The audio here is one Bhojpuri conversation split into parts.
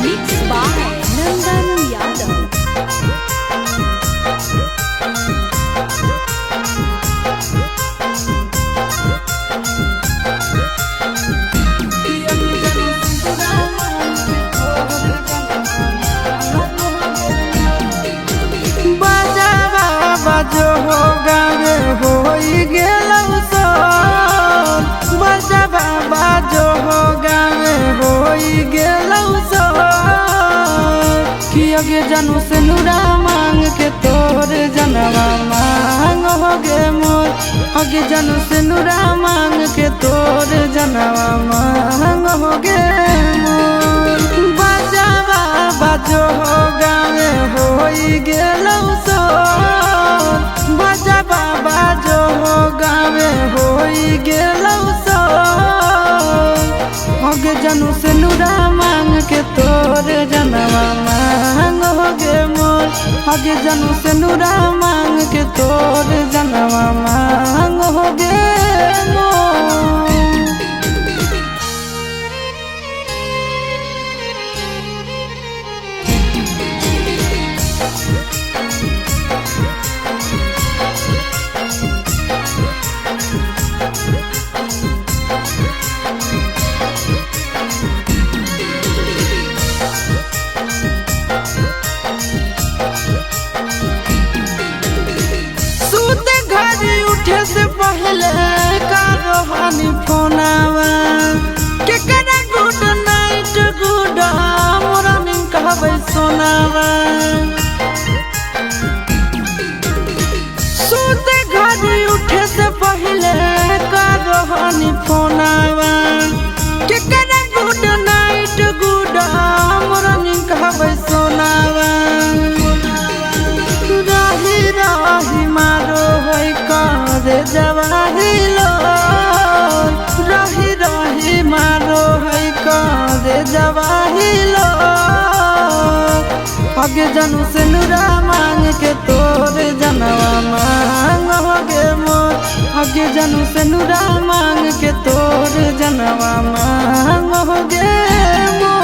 Mixed by Nandan Yadav. बाजो हो गावे होई गेलौ सोन बजबा बाजो हो गावे होई गेलौ सोन कि अगे जानू से नुरा मांग के तोर जनवा मांग हो गे मोर अगे जानू से नुरा मांग के तोर जनवा मांग हो गे मोर बजबा बाजो हो गावे होई गेलौ सोन बजबा बाजो हो गावे होई गेलौ सोन अगे जानू से नुरा मांग के तोर जनवा मांग हो गे मोर अगे जानू से नुरा मांग के तोर जनवा मांग हो गे मोर। सूते घड़ी उठे से पहले का रोहानी फोनावा के करा गुड नाइट गुड मॉर्निंग कहबै सोनावा सूते घड़ी उठे से पहले का रोहानी फोनावा के करा गुड नाइट गुड मॉर्निंग कहबै सोनावा राही राही मारो है करे जवाहिलो राही राही मारो है करे जवाहिलो अगे जानू से नुरा मांग के तोर जनवा मांग हो गे मोर अगे जानू से नुरा मांग के तोर जनवा मांग हो गे मोर।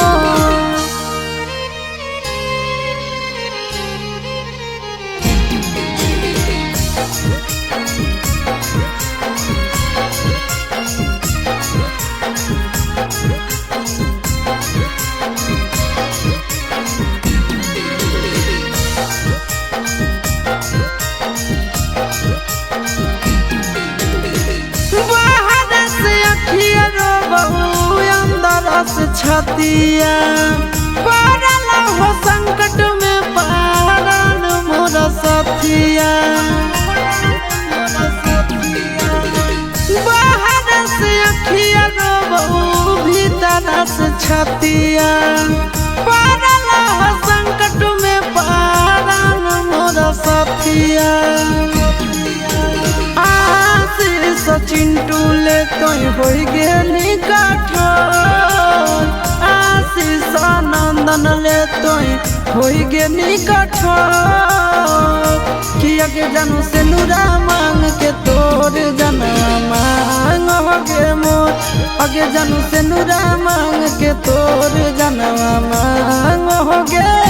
बाहर से अखिया रो बहु अंदर से छतिया पड़ल हो संकट में पारन मोर सथिया बाहर से अखिया रो बहु भीतर से छतिया पड़ल हो संकट में पारन मोर सथिया चिंटू ले तोय होई गेली कठोर आशीष नंदन ले तोय होई गेली कठोर कि अगे जानू से नुरा मांग के तोर जनवा मांग हो गे मोर अगे जानू से नुरा मांग के तोर जनवा मांग हो गे।